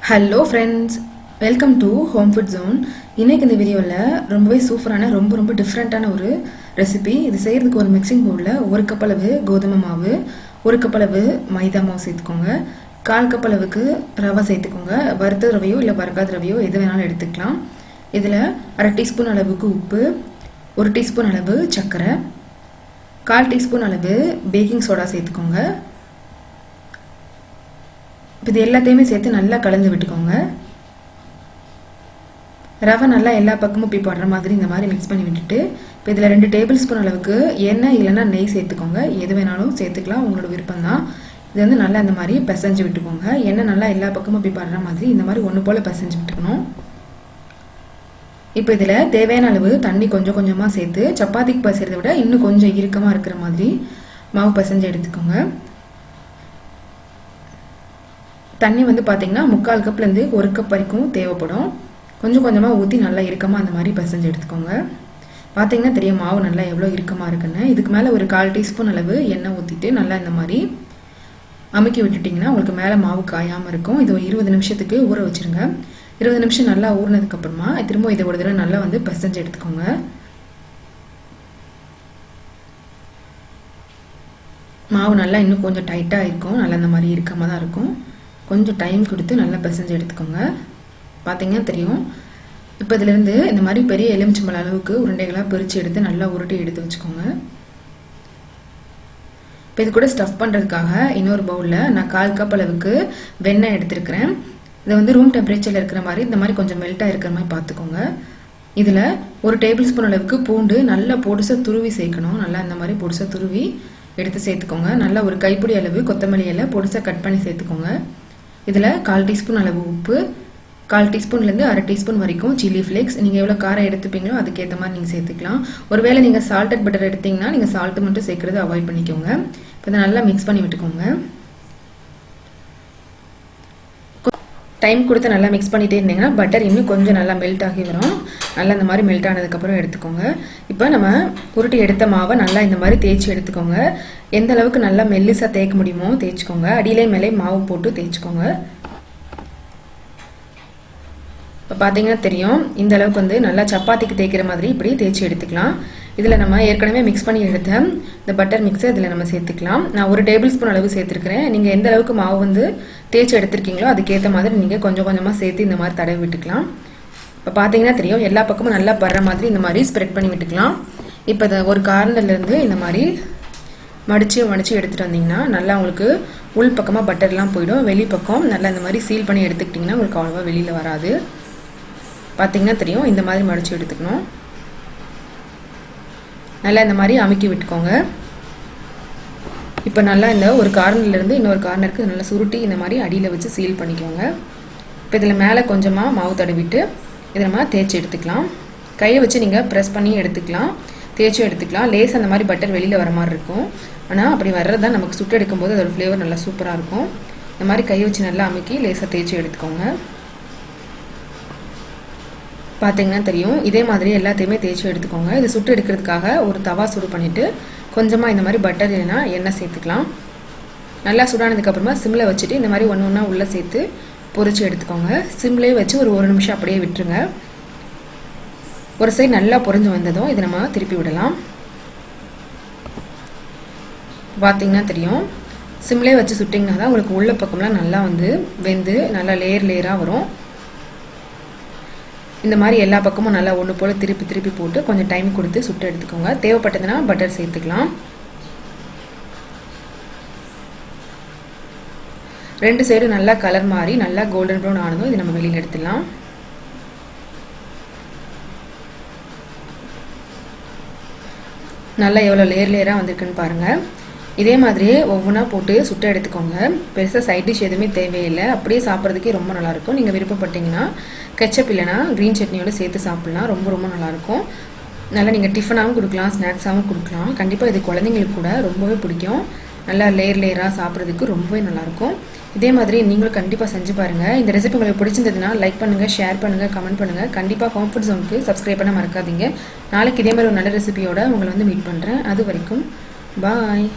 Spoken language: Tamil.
Hello friends, welcome to home food zone. இன்றைக்கி இந்த வீடியோவில் ரொம்பவே சூப்பரான ரொம்ப டிஃப்ரெண்ட்டான ஒரு ரெசிபி. இது செய்கிறதுக்கு ஒரு மிக்சிங் பவுலில் 1 கப் அளவு கோதுமை மாவு, 1 கப் அளவு மைதா மாவு சேர்த்துக்கோங்க, 1/4 கப் அளவுக்கு ரவை சேர்த்துக்கோங்க. வறுத்த ரவையோ இல்லை வறுக்காத ரவையோ எது வேணாலும் எடுத்துக்கலாம். இதில் 1/2 டீஸ்பூன் அளவுக்கு உப்பு, 1 டீஸ்பூன் அளவு சர்க்கரை, 1/4 டீஸ்பூன் அளவு பேக்கிங் சோடா சேர்த்துக்கோங்க. இது எல்லாத்தையுமே சேர்த்து நல்லா கலந்து விட்டுக்கோங்க. ரவை நல்லா எல்லா பக்கமும் போய் படுற மாதிரி இந்த மாதிரி மிக்ஸ் பண்ணி விட்டுட்டு, இப்போ இதில் 2 டேபிள் ஸ்பூன் அளவுக்கு எண்ணெய் இல்லைன்னா நெய் சேர்த்துக்கோங்க. எது வேணாலும் சேர்த்துக்கலாம், உங்களோட விருப்பம் தான். இது வந்து நல்லா இந்த மாதிரி பிசைஞ்சு விட்டுக்கோங்க. எண்ணெய் நல்லா எல்லா பக்கமும் போய் படுற மாதிரி இந்த மாதிரி ஒன்று போல் பிசைஞ்சு விட்டுக்கணும். இப்போ இதில் தேவையான அளவு தண்ணி கொஞ்சம் கொஞ்சமாக சேர்த்து சப்பாத்திக்கு பசைறதை விட இன்னும் கொஞ்சம் இறுக்கமாக இருக்கிற மாதிரி மாவு பிசைஞ்சு எடுத்துக்கோங்க. தண்ணி வந்து பார்த்தீங்கன்னா 3/4 கப்லேருந்து 1 கப் வரைக்கும் தேவைப்படும். கொஞ்சம் கொஞ்சமாக ஊற்றி நல்லா இறுக்கமாக அந்த மாதிரி பிசைஞ்சு எடுத்துக்கோங்க. பார்த்தீங்கன்னா தெரியும் மாவு நல்லா எவ்வளோ இறுக்கமாக இருக்குன்னு. இதுக்கு மேலே ஒரு 1/4 டீஸ்பூன் அளவு எண்ணெய் ஊற்றிட்டு நல்லா இந்த மாதிரி அமுக்கி விட்டுட்டிங்கன்னா உங்களுக்கு மேலே மாவு காயாமல் இருக்கும். இது 20 நிமிஷத்துக்கு ஊற வச்சுருங்க. 20 நிமிஷம் நல்லா ஊறினதுக்கப்புறமா திரும்ப இதை ஒரு தடவை நல்லா வந்து பிசைஞ்சு எடுத்துக்கோங்க. மாவு நல்லா இன்னும் கொஞ்சம் டைட்டாக இருக்கும், நல்லா இந்த மாதிரி இறுக்கமாக தான் இருக்கும். கொஞ்சம் டைம் கொடுத்து நல்லா பிசைஞ்சு எடுத்துக்கோங்க. பார்த்தீங்கன்னா தெரியும். இப்போ இதிலேருந்து இந்த மாதிரி பெரிய எலுமிச்சம்பழம் அளவுக்கு உருண்டைகளாக பிரித்து எடுத்து நல்லா உருட்டி எடுத்து வச்சுக்கோங்க. இப்போ இது கூட ஸ்டஃப் பண்ணுறதுக்காக இன்னொரு பவுலில் நான் 1/4 கப் அளவுக்கு வெண்ணெய் எடுத்துருக்கிறேன். இதை வந்து ரூம் டெம்பரேச்சரில் இருக்கிற மாதிரி இந்த மாதிரி கொஞ்சம் மெல்ட்டாக இருக்கிற மாதிரி பார்த்துக்கோங்க. இதில் 1 டேபிள் ஸ்பூன் அளவுக்கு பூண்டு நல்லா பொடிசாக துருவி சேர்க்கணும். நல்லா இந்த மாதிரி பொடிசாக துருவி எடுத்து சேர்த்துக்கோங்க. நல்லா ஒரு கைப்பிடி அளவு கொத்தமல்லி இலை பொடிசாக கட் பண்ணி சேர்த்துக்கோங்க. இதில் 1/4 டீஸ்பூன் அளவு உப்பு, 1/4 டீஸ்பூன்லேருந்து 1/2 டீஸ்பூன் வரைக்கும் சில்லி ஃப்ளேக்ஸ். நீங்கள் எவ்வளோ காரம் எடுத்துப்பீங்களோ அதுக்கேற்ற மாதிரி நீங்கள் சேர்த்துக்கலாம். ஒருவேளை நீங்கள் சால்டட் பட்டர் எடுத்திங்கன்னா நீங்கள் சால்ட்டு மட்டும் சேர்க்குறது அவாய்ட் பண்ணிக்கோங்க. இப்போ இதை நல்லா மிக்ஸ் பண்ணி விட்டுக்கோங்க. டைம் கொடுத்து நல்லா மிக்ஸ் பண்ணிகிட்டே இருந்தீங்கன்னா பட்டர் இன்னும் கொஞ்சம் நல்லா மெல்ட் ஆகி வரும். நல்லா இந்த மாதிரி மெல்ட் ஆனதுக்கப்புறம் எடுத்துக்கோங்க. இப்போ நம்ம உருட்டி எடுத்த மாவை நல்லா இந்த மாதிரி தேய்ச்சி எடுத்துக்கோங்க. எந்த அளவுக்கு நல்லா மெல்லிசாக தேய்க்க முடியுமோ தேய்ச்சிக்கோங்க. அடியிலே மேலே மாவு போட்டு தேய்ச்சிக்கோங்க. இப்போ பார்த்தீங்கன்னா தெரியும், இந்த அளவுக்கு வந்து நல்லா சப்பாத்திக்கு தேய்க்கிற மாதிரி இப்படி தேய்ச்சி எடுத்துக்கலாம். இதில் நம்ம ஏற்கனவே மிக்ஸ் பண்ணி எடுத்த இந்த பட்டர் மிக்ஸை இதில் நம்ம சேர்த்துக்கலாம். நான் 1 டேபிள் ஸ்பூன் அளவு சேர்த்துருக்கிறேன். நீங்கள் எந்த அளவுக்கு மாவு வந்து தேய்ச்சி எடுத்துருக்கீங்களோ அதுக்கேற்ற மாதிரி நீங்கள் கொஞ்சம் கொஞ்சமாக சேர்த்து இந்த மாதிரி தடவி விட்டுக்கலாம். இப்போ பார்த்தீங்கன்னா தெரியும், எல்லா பக்கமும் நல்லா படுற மாதிரி இந்த மாதிரி ஸ்ப்ரெட் பண்ணி விட்டுக்கலாம். இப்போ இதை ஒரு கார்னர்லேருந்து இந்த மாதிரி மடித்து எடுத்துகிட்டு வந்தீங்கன்னா நல்லா உங்களுக்கு உள் பக்கமாக பட்டர்லாம் போயிடும். வெளி பக்கம் நல்லா இந்த மாதிரி சீல் பண்ணி எடுத்துக்கிட்டிங்கன்னா உங்களுக்கு அவ்வளோவா வெளியில் வராது. பார்த்தீங்கன்னா தெரியும், இந்த மாதிரி மடித்து எடுத்துக்கணும். நல்லா இந்த மாதிரி அமுக்கி விட்டுக்கோங்க. இப்போ நல்லா இந்த ஒரு கார்னர்லேருந்து இன்னொரு கார்னருக்கு நல்லா சுருட்டி இந்த மாதிரி அடியில் வச்சு சீல் பண்ணிக்கோங்க. இப்போ இதில் மேலே கொஞ்சமாக மாவு தடவிட்டு இதை நம்ம தேய்ச்சி எடுத்துக்கலாம். கையை வச்சு நீங்கள் ப்ரெஸ் பண்ணி எடுத்துக்கலாம், தேய்ச்சி எடுத்துக்கலாம். லேஸ் அந்த மாதிரி பட்டர் வெளியில் வர மாதிரி இருக்கும். ஆனால் அப்படி வர்றது தான் நமக்கு சுட்டு எடுக்கும்போது அதோட ஃப்ளேவர் நல்லா சூப்பராக இருக்கும். இந்த மாதிரி கையை வச்சு நல்லா அமுக்கி லேசாக தேய்ச்சி எடுத்துக்கோங்க. பார்த்தீங்கன்னா தெரியும், இதே மாதிரி எல்லாத்தையுமே தேய்ச்சி எடுத்துக்கோங்க. இது சுட்டு எடுக்கிறதுக்காக ஒரு தவா சூடு பண்ணிவிட்டு கொஞ்சமாக இந்த மாதிரி பட்டர் இல்லைன்னா எண்ணெய் சேர்த்துக்கலாம். நல்லா சூடானதுக்கப்புறமா சிம்மில் வச்சுட்டு இந்த மாதிரி ஒன்று ஒன்றா உள்ளே சேர்த்து பொரிச்சு எடுத்துக்கோங்க. சிம்லேயே வச்சு ஒரு 1 நிமிஷம் அப்படியே விட்டுருங்க. ஒரு சைடு நல்லா பொரிஞ்சு வந்ததும் இதை நம்ம திருப்பி விடலாம். பார்த்தீங்கன்னா தெரியும், சிம்லேயே வச்சு சுட்டிங்கன்னா தான் உங்களுக்கு உள்ள பக்கம்லாம் நல்லா வந்து வெந்து நல்லா லேயராக வரும். இந்த மாதிரி எல்லா பக்கமும் நல்லா ஒன்று போல் திருப்பி போட்டு கொஞ்சம் டைம் கொடுத்து சுட்டு எடுத்துக்கோங்க. தேவைப்பட்டதுன்னா பட்டர் சேர்த்துக்கலாம். 2 சைடு நல்லா கலர் மாறி நல்லா கோல்டன் ப்ரௌன் ஆனதும் இது நம்ம வெளியில் எடுத்துடலாம். நல்லா எவ்வளோ லேயராக வந்திருக்குன்னு பாருங்கள். இதே மாதிரியே ஒவ்வொன்றா போட்டு சுட்டு எடுத்துக்கோங்க. பெருசாக சைட் டிஷ் எதுவுமே தேவையில்லை, அப்படியே சாப்பிட்றதுக்கே ரொம்ப நல்லாயிருக்கும். நீங்கள் விருப்பப்பட்டீங்கன்னா கெச்சப் இல்லைனா க்ரீன் சட்னியோடு சேர்த்து சாப்பிட்லாம், ரொம்ப நல்லாயிருக்கும். நல்லா நீங்கள் டிஃபனாகவும் கொடுக்கலாம், ஸ்நாக்ஸாகவும் கொடுக்கலாம். கண்டிப்பாக இது குழந்தைங்களுக்கு கூட ரொம்பவே பிடிக்கும். நல்லா லேயராக சாப்பிட்றதுக்கு ரொம்பவே நல்லாயிருக்கும். இதே மாதிரி நீங்களும் கண்டிப்பாக செஞ்சு பாருங்கள். இந்த ரெசிபி உங்களுக்கு பிடிச்சிருந்ததுன்னா லைக் பண்ணுங்கள், ஷேர் பண்ணுங்கள், கமெண்ட் பண்ணுங்கள். கண்டிப்பாக ஹோம் ஃபுட் ஜோனுக்கு சப்ஸ்கிரைப் பண்ண மறக்காதீங்க. நாளைக்கு இதே மாதிரி ஒரு நல்ல ரெசிபியோட உங்களை வந்து மீட் பண்ணுறேன். அது வரைக்கும் பாய்.